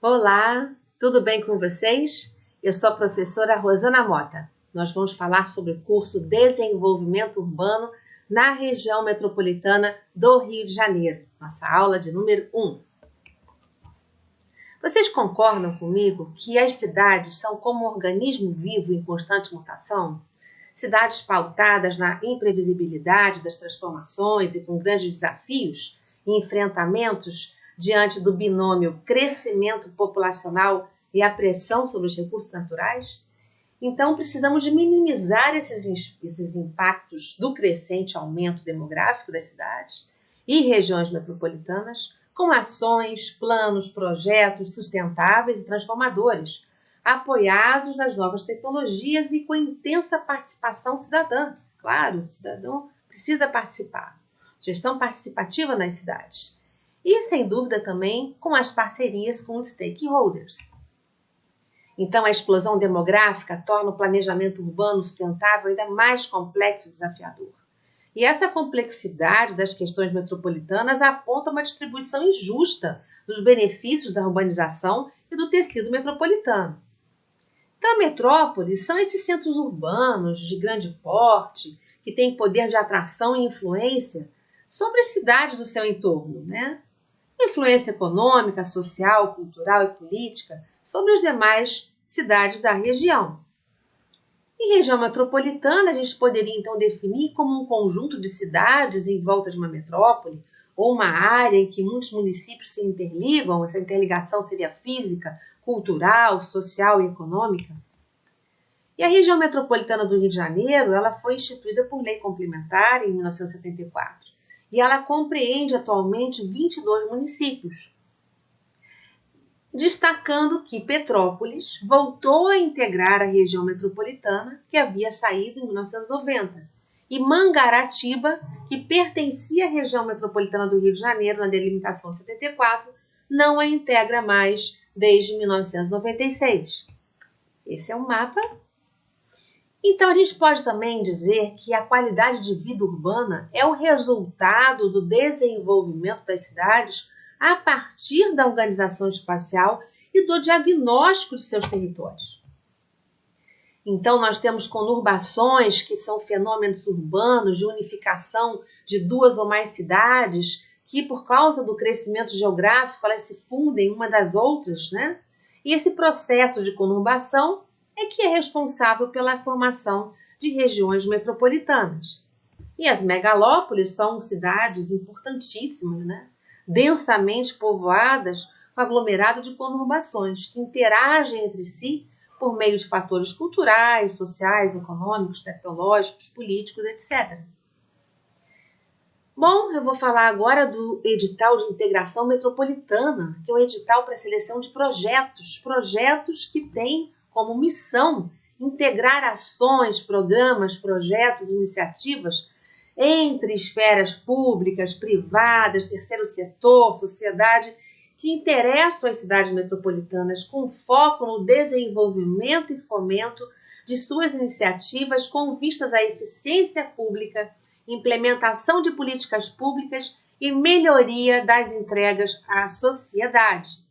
Olá, tudo bem com vocês? Eu sou a professora Rosana Mota. Nós vamos falar sobre o curso Desenvolvimento Urbano na região metropolitana do Rio de Janeiro. Nossa aula de número 1. Vocês concordam comigo que as cidades são como um organismo vivo em constante mutação? Cidades pautadas na imprevisibilidade das transformações e com grandes desafios e enfrentamentos diante do binômio crescimento populacional e a pressão sobre os recursos naturais? Então, precisamos de minimizar esses impactos do crescente aumento demográfico das cidades e regiões metropolitanas com ações, planos, projetos sustentáveis e transformadores, apoiados nas novas tecnologias e com intensa participação cidadã. Claro, o cidadão precisa participar. Gestão participativa nas cidades. E, sem dúvida, também com as parcerias com os stakeholders. Então, a explosão demográfica torna o planejamento urbano sustentável ainda mais complexo e desafiador. E essa complexidade das questões metropolitanas aponta uma distribuição injusta dos benefícios da urbanização e do tecido metropolitano. Então, metrópoles são esses centros urbanos de grande porte, que têm poder de atração e influência sobre as cidades do seu entorno, né? Influência econômica, social, cultural e política sobre as demais cidades da região. Em região metropolitana, a gente poderia então definir como um conjunto de cidades em volta de uma metrópole, ou uma área em que muitos municípios se interligam, essa interligação seria física, cultural, social e econômica. E a região metropolitana do Rio de Janeiro, ela foi instituída por lei complementar em 1974. E ela compreende atualmente 22 municípios, destacando que Petrópolis voltou a integrar a região metropolitana, que havia saído em 1990, e Mangaratiba, que pertencia à região metropolitana do Rio de Janeiro na delimitação de 74, não a integra mais desde 1996. Esse é um mapa. Então, a gente pode também dizer que a qualidade de vida urbana é o resultado do desenvolvimento das cidades a partir da organização espacial e do diagnóstico de seus territórios. Então, nós temos conurbações, que são fenômenos urbanos de unificação de duas ou mais cidades, que por causa do crescimento geográfico, elas se fundem uma das outras, né? E esse processo de conurbação é que é responsável pela formação de regiões metropolitanas. E as megalópolis são cidades importantíssimas, né? Densamente povoadas com aglomerado de conurbações, que interagem entre si por meio de fatores culturais, sociais, econômicos, tecnológicos, políticos, etc. Bom, eu vou falar agora do edital de integração metropolitana, que é um edital para seleção de projetos que têm como missão integrar ações, programas, projetos, iniciativas entre esferas públicas, privadas, terceiro setor, sociedade, que interessam as cidades metropolitanas com foco no desenvolvimento e fomento de suas iniciativas com vistas à eficiência pública, implementação de políticas públicas e melhoria das entregas à sociedade.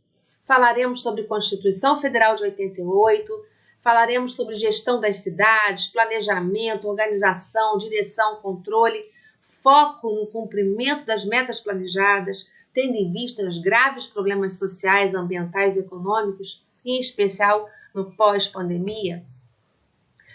Falaremos sobre Constituição Federal de 88, falaremos sobre gestão das cidades, planejamento, organização, direção, controle, foco no cumprimento das metas planejadas, tendo em vista os graves problemas sociais, ambientais e econômicos, em especial no pós-pandemia.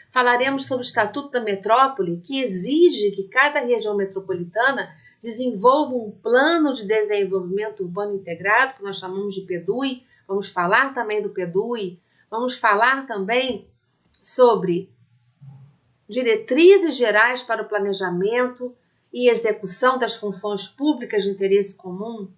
Falaremos sobre o Estatuto da Metrópole, que exige que cada região metropolitana desenvolva um plano de desenvolvimento urbano integrado, que nós chamamos de PDUI. Vamos falar também do PDUI. Vamos falar também sobre diretrizes gerais para o planejamento e execução das funções públicas de interesse comum.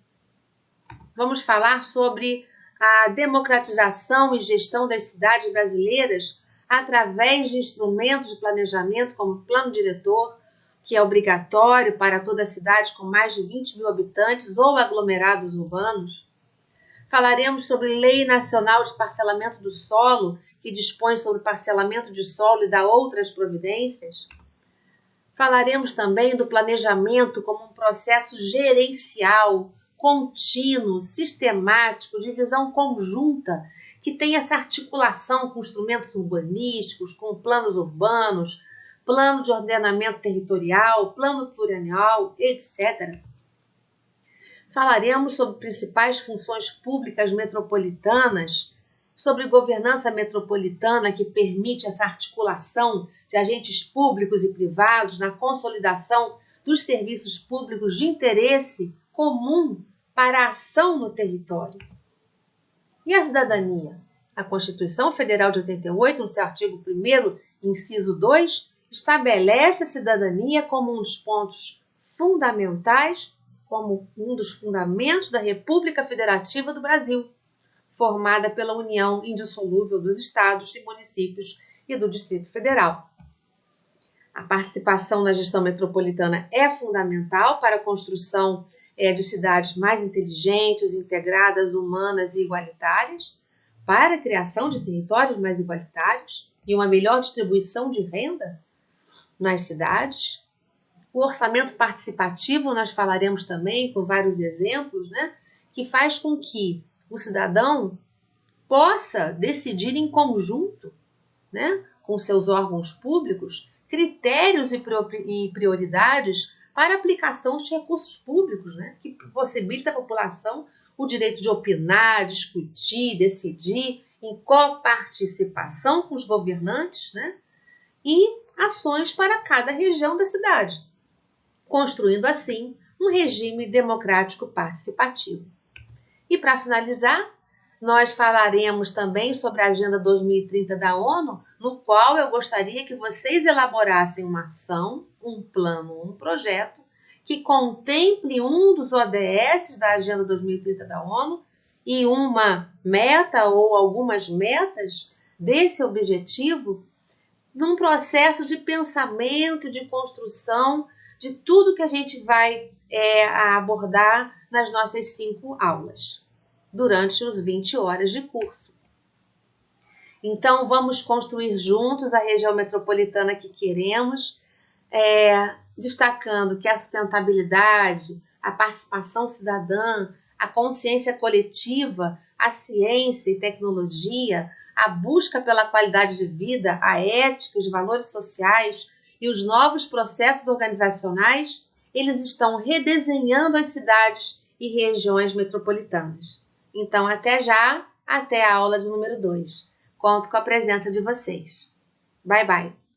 Vamos falar sobre a democratização e gestão das cidades brasileiras através de instrumentos de planejamento como o plano diretor, que é obrigatório para toda cidade com mais de 20 mil habitantes ou aglomerados urbanos. Falaremos sobre Lei Nacional de Parcelamento do Solo, que dispõe sobre parcelamento de solo e dá outras providências. Falaremos também do planejamento como um processo gerencial, contínuo, sistemático, de visão conjunta, que tem essa articulação com instrumentos urbanísticos, com planos urbanos, plano de ordenamento territorial, plano plurianual, etc. Falaremos sobre principais funções públicas metropolitanas, sobre governança metropolitana que permite essa articulação de agentes públicos e privados na consolidação dos serviços públicos de interesse comum para a ação no território. E a cidadania? A Constituição Federal de 88, no seu artigo 1º, inciso 2, estabelece a cidadania como um dos pontos fundamentais, como um dos fundamentos da República Federativa do Brasil, formada pela união indissolúvel dos estados e municípios e do Distrito Federal. A participação na gestão metropolitana é fundamental para a construção de cidades mais inteligentes, integradas, humanas e igualitárias, para a criação de territórios mais igualitários e uma melhor distribuição de renda nas cidades. O orçamento participativo, nós falaremos também com vários exemplos, que faz com que o cidadão possa decidir em conjunto, com seus órgãos públicos, critérios e prioridades para a aplicação dos recursos públicos, que possibilita à população o direito de opinar, discutir, decidir em coparticipação com os governantes, e ações para cada região da cidade, construindo assim um regime democrático participativo. E para finalizar, nós falaremos também sobre a Agenda 2030 da ONU, no qual eu gostaria que vocês elaborassem uma ação, um plano, um projeto que contemple um dos ODS da Agenda 2030 da ONU e uma meta ou algumas metas desse objetivo num processo de pensamento, de construção de tudo que a gente vai abordar nas nossas 5 aulas, durante os 20 horas de curso. Então, vamos construir juntos a região metropolitana que queremos, destacando que a sustentabilidade, a participação cidadã, a consciência coletiva, a ciência e tecnologia, a busca pela qualidade de vida, a ética, os valores sociais e os novos processos organizacionais, eles estão redesenhando as cidades e regiões metropolitanas. Então, até já, até a aula de número 2. Conto com a presença de vocês. Bye, bye!